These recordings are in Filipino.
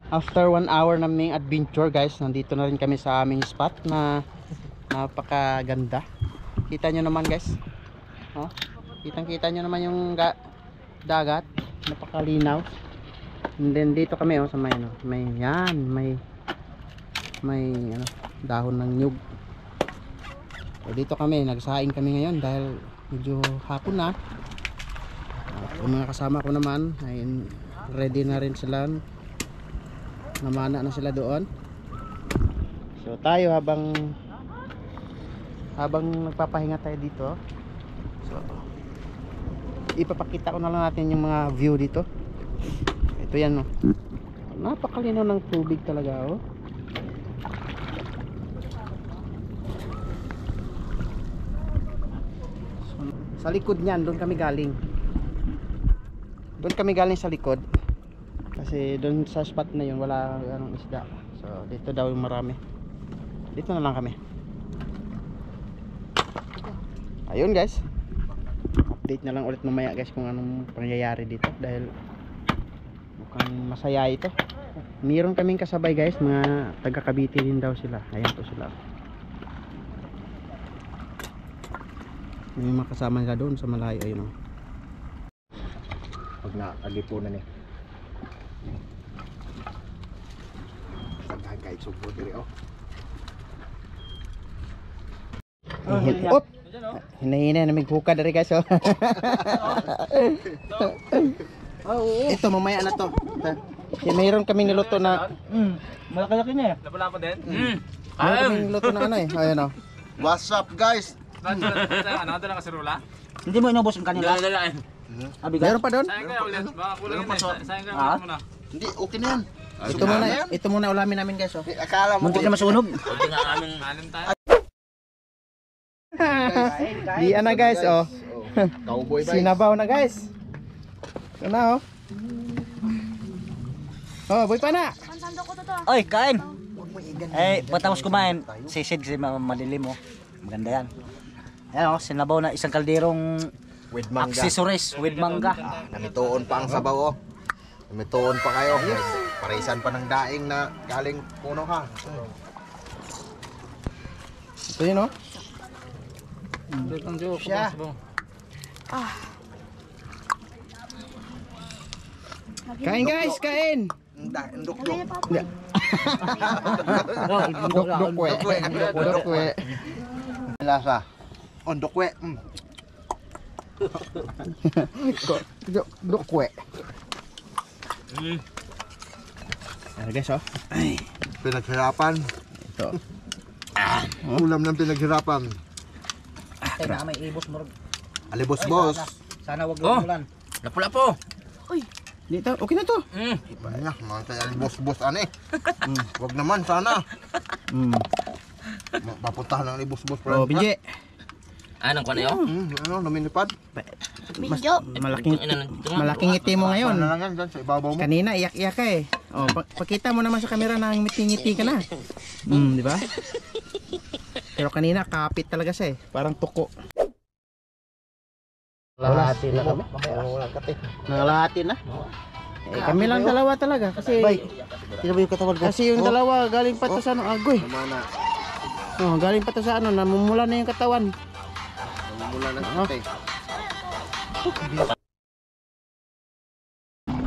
After 1 hour naming adventure guys, nandito na rin kami sa aming spot na napakaganda. Kita nyo naman guys, oh, kitang-kita nyo naman yung dagat, napakalinaw. And then dito kami sa may ano, may ano, dahon ng nyug. So dito kami, nagsaing kami ngayon dahil medyo hapon na. Yung mga kasama ko naman ay ready na rin sila, namana na sila doon. So tayo habang nagpapahinga tayo dito, so ipapakita ko na lang natin yung mga view dito. Ito yan, oh. Napakalinaw ng tubig talaga, oh. So, sa likod niyan, doon kami galing sa likod. Kasi doon sa spot na yun wala anong isda. So dito daw yung marami. Dito na lang kami. Ayun guys. Update na lang ulit mamaya guys kung anong pangyayari dito dahil mukhang masaya ito. Mayroon kaming kasabay guys, mga taga Cavite din daw sila. Ayan po sila. May mga kasama nila doon sa malayo, ayun oh. Pag na-agipunan eh. Kahit subo diri oh. Op! Hinahina na may buka dari guys oh. Ito mamaya na to. Mayroon kaming niluto na malaki-laki niya. Lapa-lapa din? mayroon kaming niluto na ano eh. Ayun oh. What's up guys? Ano ito lang kasi rula? Hindi mo inubos ang kanila. Dala-dalain. Meron pa doon? Sayang kaya ulit. Baka kulang yun eh. Sayang kaya ulit muna. Hindi, okay na yan. Ito muna ulamin namin guys oh. Akala mo Muntik na masunog. Kunti nga aming alim tayo. Di na guys oh. Cowboy ba? Sinabaw na guys. Ito na oh. Oh, boy pa na. Oy, kain. Eh, patapos kumain, sisid kasi madilim mo. Maganda yan. Ayan oh, sinabaw na isang kalderong With mangga. accessories with mangga. Namituon pa ang sabaw oh. Namituon pa kayo. Parisan pa ng daing na galing puno ha. Ito yun oh. Siya. Kain guys, kain. Ndok-dok. Dokwe. Lasa. Ondokwe. Dokwe. Ayan guys oh. Pinaghirapan. Ito. Ulam ng pinaghirapan. Kaya na may ibos mo. Alibos-bos. Sana wag lumulan. Lapo-lapo. Dito, okay na to. Iba niya, mga kaya alibos-bos ane. Wag naman sana. Papuntahan ng alibos-bos. Oh, bije. Anong ko na yun? Ano, lumilipad? Malaking ngiti mo ngayon. Ano lang yan dyan sa ibabaw mo? Kanina iyak-iyak ka eh. Oh, pakita mo naman sa camera na ngiti-ngiti ka na. Di ba? Pero kanina kapit talaga siya eh. Parang tuko. Nangalahati na kami. Nangalahati na. Eh, kami lang dalawa talaga kasi Tinabi yung katawan ko. kasi yung dalawa galing pa to sa ano, agoy. Mana, Oh, galing pa to sa ano, namumula na yung katawan. mula ng kate.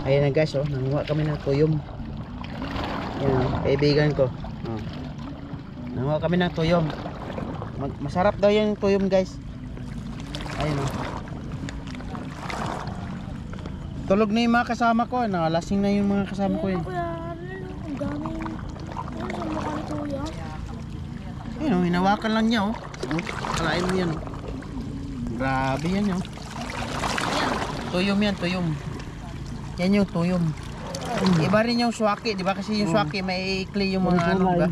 Ayan na guys, oh, nanguha kami ng tuyom. Yan, kaibigan ko. Oh. Nanguha kami ng tuyom. Masarap daw yung tuyom guys. Ayun oh. Tulog na yung mga kasama ko, nakalasing na yung mga kasama ko yun. Ang daming ano sa mukha ni Kuya. Ayun oh, hinawakan lang niya oh. Kalain mo yan oh. Grabe yan oh. Tuyom yan, tuyom. Yan yung tuyom. Iba rin yung swaki, di ba? Kasi yung swaki may ikli yung mga ano ba?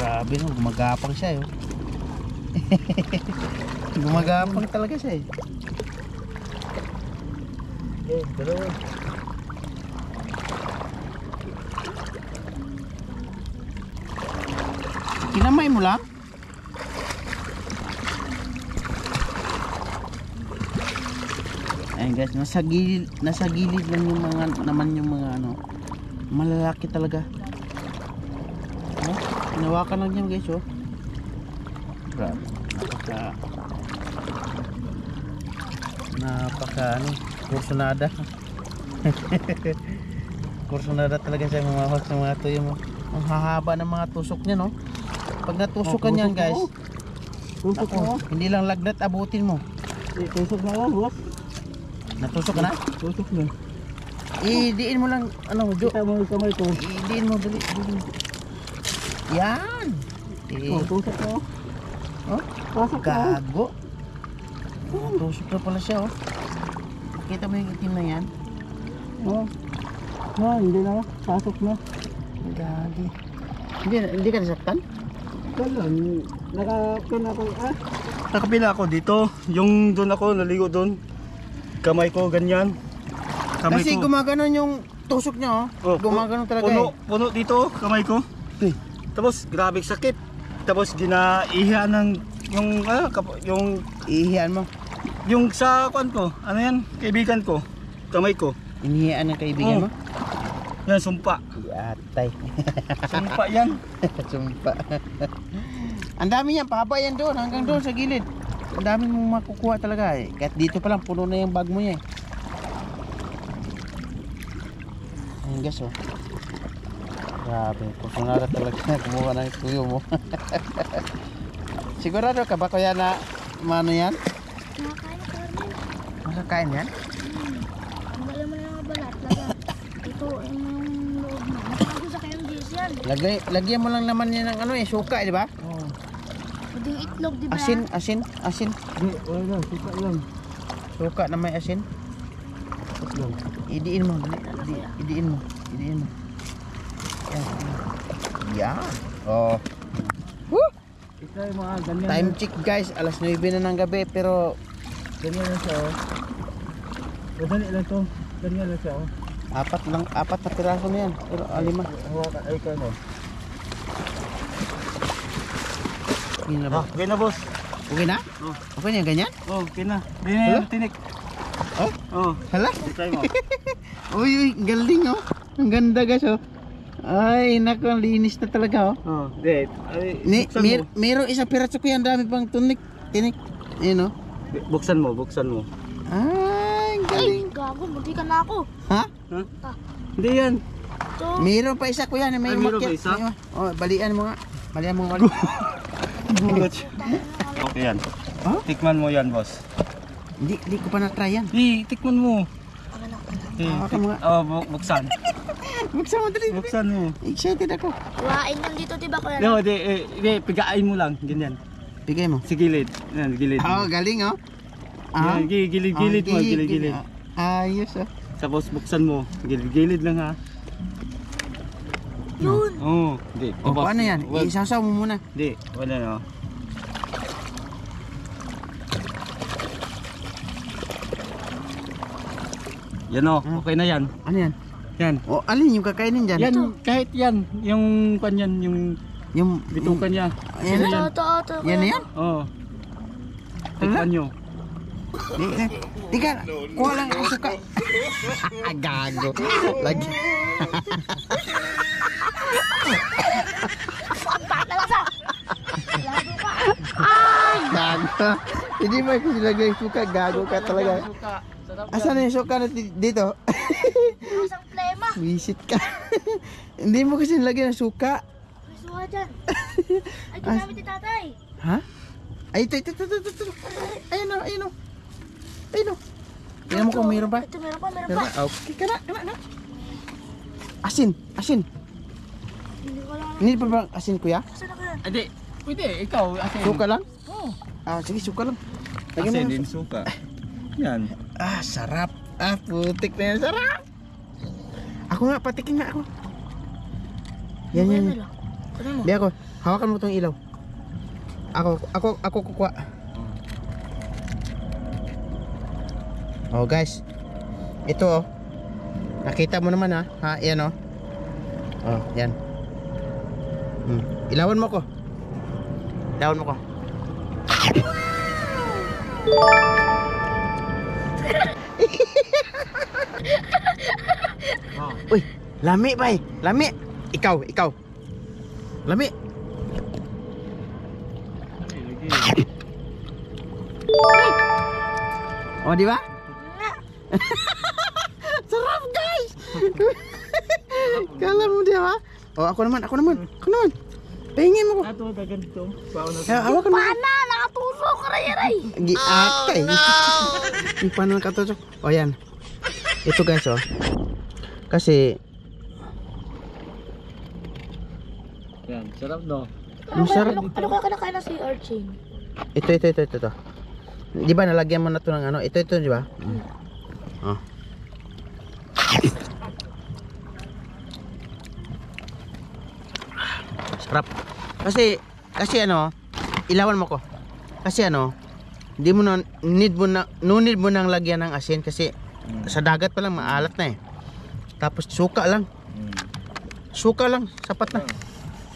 Grabe no, gumagapang siya eh. Gumagapang talaga siya eh. Okay, dalawa. Kinamay mo lang? Ayun guys, nasa gilid lang yung mga naman yung mga ano, malalaki talaga. Oh, hinawakan lang yan guys, oh. Grabe, napaka ano, kursunada. Kursunada talaga siya mamahos ng mga tuyo mo. Ang hahaba ng mga tusok niya, no? Pag natusukan yan guys, ako, hindi lang lagnat abutin mo. Tusok na lang, boss. Natusok ka na? Tusok na. Idiin mo lang, ano, Jo. Kita mo yung kamay ko. Idiin mo, dali. Yan. Tusok na. Oh, Pasok na. gago. Tusok na pala siya, oh. Kita mo yung itim na yan? Oh. No, hindi na. Pasok na. Gagi. Hindi ka nasaktan? Wala. Nakapin ako. Nakapila ako dito. Yung doon ako, naligo doon. Kamay ko, ganyan. Kamay Kasi ko. gumaganon yung tusok niya, oh. Gumaganon talaga, Puno dito, kamay ko. Tapos, grabe sakit. Tapos, ginaihian ng yung Ihiyan mo. yung sa kuan ko. Ano yan? Kaibigan ko. Kamay ko. Inihiyan ng kaibigan mo? Yan, sumpa. Yatay. Sumpa yan. Sumpa. Ang dami yan, pahaba yan doon, hanggang doon sa gilid. Ang dami mong makukuha talaga eh. Kahit dito pa lang, puno na yung bag mo yan. Ayun guys, oh. Grabe, kusunara talaga kumuha ng tuyo mo. Sigurado ka ba kuya na mano yan? Nakakain na karne. Makakain yan? Ang galing mo na yung balat. Ito yung loob mo. Napakago sa kayong juice yan. Lagyan mo lang naman yan ng ano eh, suka, di ba? Pwedeng itlog, di ba? Asin. Wala lang, suka lang. Suka na may asin. Idiin mo. Idiin mo. Yan. Oh. Woo! Ito yung mga ganyan. Time check guys, alas 9 na ng gabi pero Ganyan lang siya, oh. Dali lang to. Ganyan lang siya, oh. apat na piraso na yan. Pero lima. Hawakan, ay ka, no. Yun na ba? Okay na, boss. Okay na? Oh. Okay na yan, ganyan? Oh, okay na. Hindi na yung tinik. Oh? Oh, Hala? try mo. Uy, galing oh. Ang ganda guys oh. Ay, naku, ang linis na talaga oh. Oh, di. Ay, buksan mo. Meron isang piraso ko yan, dami pang tinik. Ayun oh. Buksan mo. Ay, ang galing. Gago, munti ka na ako. Ha? Hindi yan. Ito. Meron pa isa kuya na may Ay, meron umakyat. pa isa? Oh, balian mo nga. Bulat siya. Okay yan. Huh? Tikman mo yan, boss. Hindi ko pa na-try yan. Tikman mo. Hawakan mo nga. Buksan. Buksan mo dali. Buksan mo. Excited ako. Kuhain yan dito, diba? Kuya na? No, pigain mo lang. Ganyan. Bigay mo. Sa gilid. Yan, gilid. Oh, galing oh. Yan, gilid mo. Gilid. Ayos oh. Tapos buksan mo. Gilid lang ha. Yun. Oo. Hindi. Oh, paano yan? Isasaw mo muna. Hindi. Wala na. Yan o. Okay na yan. Ano yan? Yan. Oh, alin yung kakainin dyan? Yan. Kahit yan. Yung kanyan. Yung Yung bitukan niya. Ayan na. Ito. Yan na yan? Oo. Tikman nyo. Tika, kuha lang ang suka. Gago. Lagi. Gago. Hindi mo kasi lagay yung suka. Gago ka talaga. Asan na yung suka na dito? Isang plema. Visit ka. Hindi mo kasi lagay ng suka. May suha dyan. Ay, ginamit ni tatay. Ha? Ay, ito. Ayun o. Tingnan mo kung mayroon ba? Ito, meron pa. Okay, kana. Asin. Hindi ko lang. Hindi pa ba asin kuya? Saan na kaya? Hindi. Pwede. Ikaw. Asin. Suka lang? Oo. Sige, suka lang. Lagyan mo Asin ng din suka. Yan. sarap. Putik na yan. Sarap. Ako nga, patikin nga ako. Yan. Di ako. Hawakan mo tong ilaw. Ako kukuha. Oh guys. Ito oh. Nakita mo naman ha. Yan oh. Oh, yan. Ilawan mo ko. Uy, lami bay. Lami. Ikaw. Lami. Oh, di ba? Sarap, guys. Kala mo di ba? Oh, ako naman. Pahingin mo ko. Ato dagan dito. Baon na. Hawakan mo. Pana, nakatusok ka ray. Giatay. Yung paano nakatusok. O yan. Ito guys oh. Kasi Yan, sarap no. masarap. Ano ka kinakain na si Archie? Ito. Di ba nalagyan mo na to ng ano? Ito di ba? Oh. Sarap. Kasi ano, ilawan mo ko. Kasi ano, hindi mo na no need mo nang lagyan ng asin kasi sa dagat pa lang maalat na eh. Tapos suka lang. Suka lang, sapat na.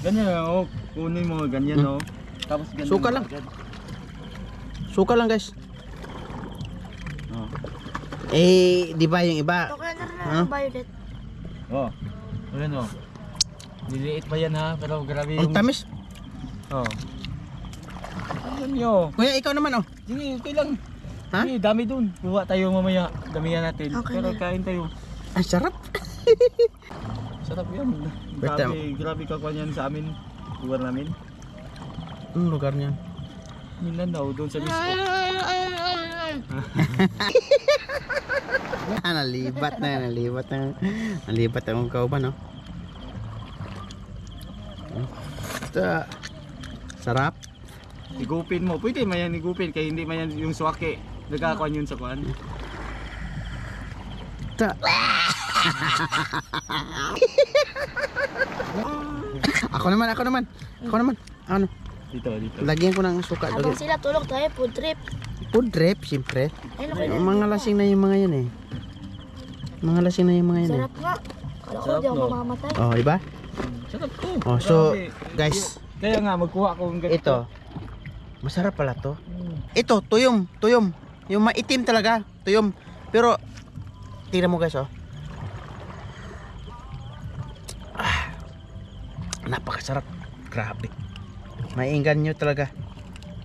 Ganyan oh, kunin mo ganyan oh. Tapos ganyan. Suka lang. Suka lang guys. Oh. Eh, di ba yung iba? Okay na rin ang violet. Oh. Ayan oh. Liliit pa yan ha, pero grabe Ang yung tamis. Oh. Ayan nyo. Kuya, ikaw naman oh. Sige, okay lang. Ha? Sige, dami dun. Kuha tayo mamaya. Damihan natin. Okay Pero na. kain tayo. Ang sarap. Sarap yan. Basta- Grabe kakuha yan sa amin. Lugar namin. Anong lugar niya? Mindanao, doon sa Bisco. Nalibat ang kauban no. Ito. Sarap. Igupin mo. Pwede mayan igupin. Kaya hindi mayan yung swake. Nagkakakuha yun sa kuhan. Ito. Ako naman. Ano? Dito. Lagyan ko ng suka. Habang sila tulog tayo, food trip. Food trip, siyempre. Ayun, okay na. Mga lasing na yung mga yan eh. Sarap nga. Kala ko Sarap, di ako no? mamamatay. Oh, diba? Sarap to. Oh, so Grabe. guys, Kaya nga magkuha ako ng ganito. ito. Masarap pala to. Ito, tuyom. Yung maitim talaga, tuyom. Pero tingnan mo guys, oh. Napakasarap. Grabe. Maingan nyo talaga.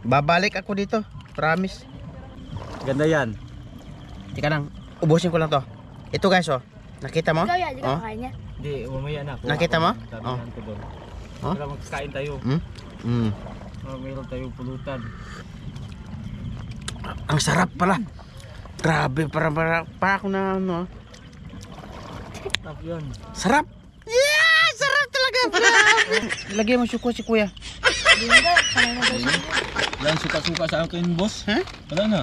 Babalik ako dito. Promise. Ganda yan. Tika lang. Ubusin ko lang to. Ito guys, oh. Nakita mo? Ikaw yan, di ka Oh. kakain niya. Hindi, mamaya na. Kuha Nakita ako mo? ng damihan ko doon. Oh. Para magkain tayo. Mayroon tayong pulutan. Ang sarap pala. Grabe. Para ako na ano. Sarap yan. Sarap. Yeah! Sarap talaga. Lagay mo suko si kuya. Hindi na, sanay na guys. Walang suka-suka sa akin, boss. Ha? Wala na.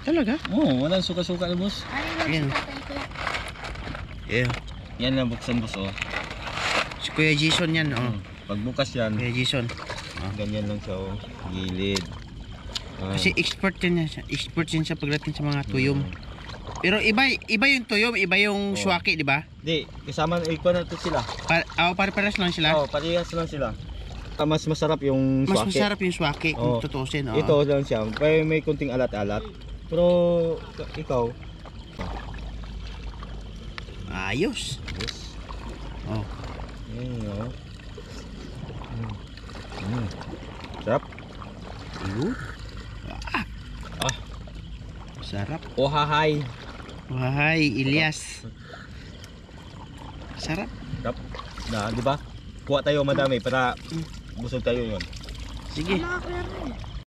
Talaga? Oo, walang suka-suka na, boss. Yan. Yeah. Yan lang buksan, boss, oh. Si Kuya Jason yan, oh. Pagbukas yan, Kuya Jason. ganyan lang siya, oh. Gilid. Kasi expert yan siya. Expert yan siya pagdating sa mga tuyom. Pero iba yung tuyom, iba yung swaki, di ba? Di, kasama na to sila. Pare-pares lang sila. Oh, parehas lang sila. Mas masarap yung Mas swake. masarap yung swaki kung Oo. tutusin. Oh. Ito lang siya. May kunting alat-alat. Pero ikaw, Ayos. yes. Oh. Ayun, oh. Sarap. Sarap. Oh, hahay. Wahai, Ilyas. Sarap. Sarap. Na, di ba? Kuha tayo madami para busog tayo yon. Sige. Mga kuya rin.